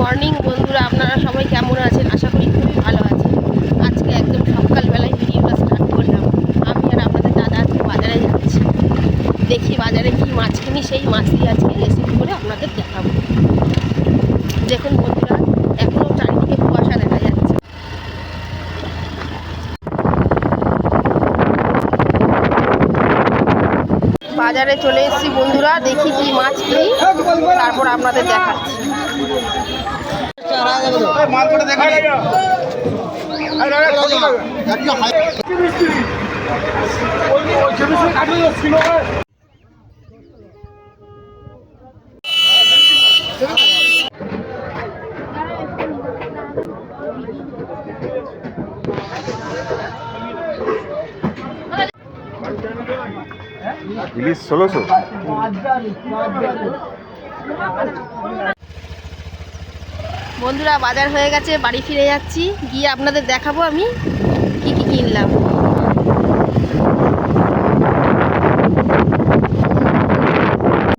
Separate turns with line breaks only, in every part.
Morning বন্ধুরা, আপনারা সবাই কেমন আছেন? আশা করি খুবই ভালো আছেন। আজকে একদম সকালবেলায় ভিডিওটা স্টার্ট করলাম। আমি আর আপনাদের দাদা আজকে বাজারে যাচ্ছি। দেখি বাজারে কি মাছ কিনি, সেই মাছই আজকে রেসিপি করে আপনাদের দেখাবো। দেখুন বন্ধুরা, এখনও চারিদিকে কুয়াশা দেখা যাচ্ছে। বাজারে চলে এসেছি বন্ধুরা, দেখি কি মাছ কিনি, তারপর আপনাদের দেখাচ্ছি।
ইলিশ 1600।
বন্ধুরা বাজার হয়ে গেছে, বাড়ি ফিরে যাচ্ছি, গিয়ে আপনাদের দেখাবো আমি কি কি কিনলাম।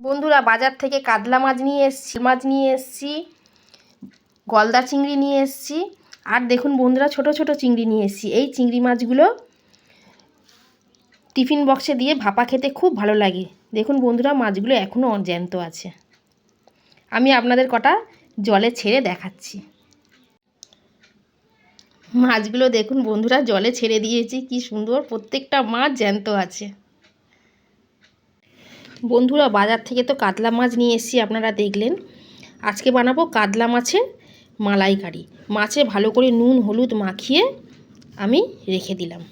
বন্ধুরা বাজার থেকে কাতলা মাছ নিয়ে এসেছি, গলদা চিংড়ি নিয়ে এসেছি, আর দেখুন বন্ধুরা ছোট ছোট চিংড়ি নিয়ে এসেছি। এই চিংড়ি মাছগুলো টিফিন বক্সে দিয়ে ভাপা খেতে খুব ভালো লাগে। দেখুন বন্ধুরা মাছগুলো এখনও জ্যান্ত আছে। আমি আপনাদের কটা জলে ছেড়ে দেখাচ্ছি। মাছগুলো দেখুন বন্ধুরা জলে ছেড়ে দিয়েছি, কি সুন্দর প্রত্যেকটা মাছ জ্যান্ত আছে। বন্ধুরা বাজার থেকে তো কাতলা মাছ নিয়ে এসেছি, আপনারা দেখলেন। আজকে বানাবো কাতলা মাছের মালাইকারি। মাছে ভালো করে নুন হলুদ মাখিয়ে আমি রেখে দিলাম।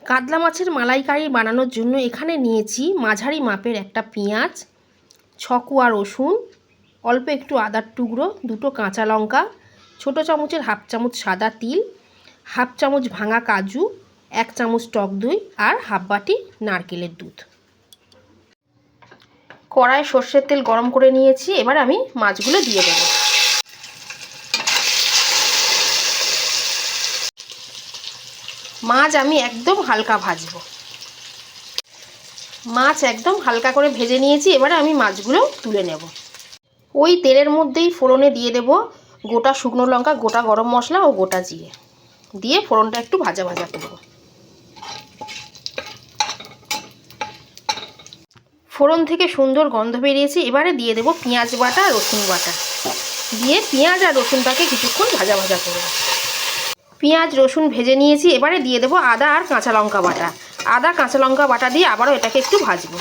কাতলা মাছের মালাইকারি বানানোর জন্য এখানে নিয়েছি মাঝারি মাপের একটা পেঁয়াজ, 6 কোয়া রসুন, অল্প একটু আদার টুকরো, 2টো কাঁচা লঙ্কা, ছোটো চামচের 1/2 চামচ সাদা তিল, 1/2 চামচ ভাঙা কাজু, 1 চামচ টক দই আর 1/2 বাটি নারকেলের দুধ। কড়াই সর্ষের তেল গরম করে নিয়েছি, এবার আমি মাছগুলো দিয়ে দেব। মাছ আমি একদম হালকা ভাজবো। মাছ একদম হালকা করে ভেজে নিয়েছি, এবারে আমি মাছগুলো তুলে নেব। ওই তেলের মধ্যেই ফোড়নে দিয়ে দেব গোটা শুকনো লঙ্কা, গোটা গরম মশলা ও গোটা জিরে দিয়ে ফোড়নটা একটু ভাজা ভাজা করব। ফোড়ন থেকে সুন্দর গন্ধ বেরিয়েছে, এবারে দিয়ে দেব পেঁয়াজ বাটা রসুন বাটা, দিয়ে পেঁয়াজ আর রসুনটাকে কিছুক্ষণ ভাজা ভাজা করব। পেঁয়াজ রসুন ভেজে নিয়েছি, এবারে দিয়ে দেব আদা আর কাঁচা লঙ্কা বাটা। আদা কাঁচা লঙ্কা বাটা দিয়ে আবারও এটাকে একটু ভাজবো।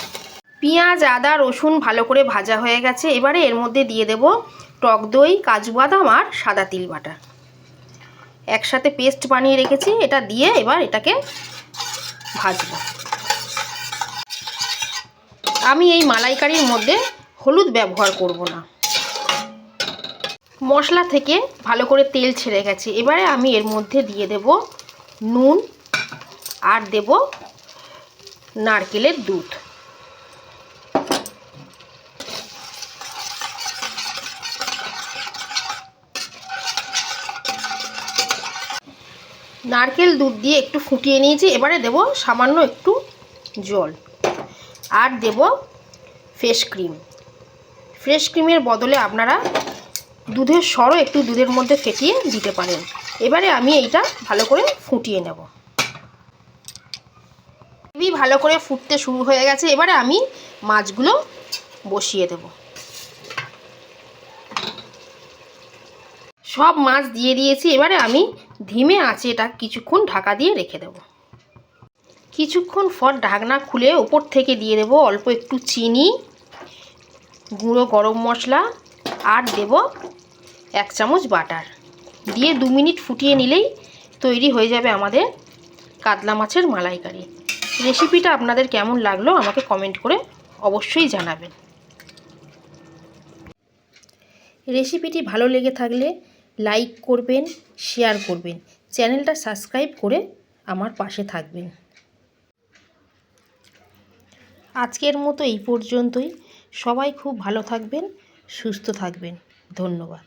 পেঁয়াজ আদা রসুন ভালো করে ভাজা হয়ে গেছে, এবারে এর মধ্যে দিয়ে দেব টক দই, কাজু বাদাম আর সাদা তিল বাটা। একসাথে পেস্ট বানিয়ে রেখেছি, এটা দিয়ে এবার এটাকে ভাজবো। আমি এই মালাইকারির মধ্যে হলুদ ব্যবহার করব না। মশলা থেকে ভালো করে তেল ছেড়ে গেছে, এবারে আমি এর মধ্যে দিয়ে দেব নুন আর দেব নারকেলের দুধ। নারকেল দুধ দিয়ে একটু ফুটিয়ে নিয়েছি, এবারে দেব সামান্য একটু জল আর দেব ফ্রেশ ক্রিম। ফ্রেশ ক্রিমের বদলে আপনারা দুধের সরও একটু দুধের মধ্যে ফেটিয়ে দিতে পারেন। এবারে আমি এইটা ভালো করে ফুটিয়ে নেব। গ্রেভি ভালো করে ফুটতে শুরু হয়ে গেছে, এবারে আমি মাছগুলো বসিয়ে দেব। সব মাছ দিয়ে দিয়েছি, এবারে আমি ধিমে আঁচে এটা কিছুক্ষণ ঢাকা দিয়ে রেখে দেব। কিছুক্ষণ পর ঢাকনা খুলে উপর থেকে দিয়ে দেব অল্প একটু চিনি, গুঁড়ো গরম মশলা আর দেব 1 চামচ বাটার, দিয়ে 2 মিনিট ফুটিয়ে নিলেই তৈরি হয়ে যাবে আমাদের কাতলা মাছের মালাইকারি। রেসিপিটা আপনাদের কেমন লাগলো আমাকে কমেন্ট করে অবশ্যই জানাবেন। রেসিপিটি ভালো লেগে থাকলে লাইক করবেন, শেয়ার করবেন, চ্যানেলটা সাবস্ক্রাইব করে আমার পাশে থাকবেন। আজকের মতো এই পর্যন্তই। সবাই খুব ভালো থাকবেন, সুস্থ থাকবেন। ধন্যবাদ।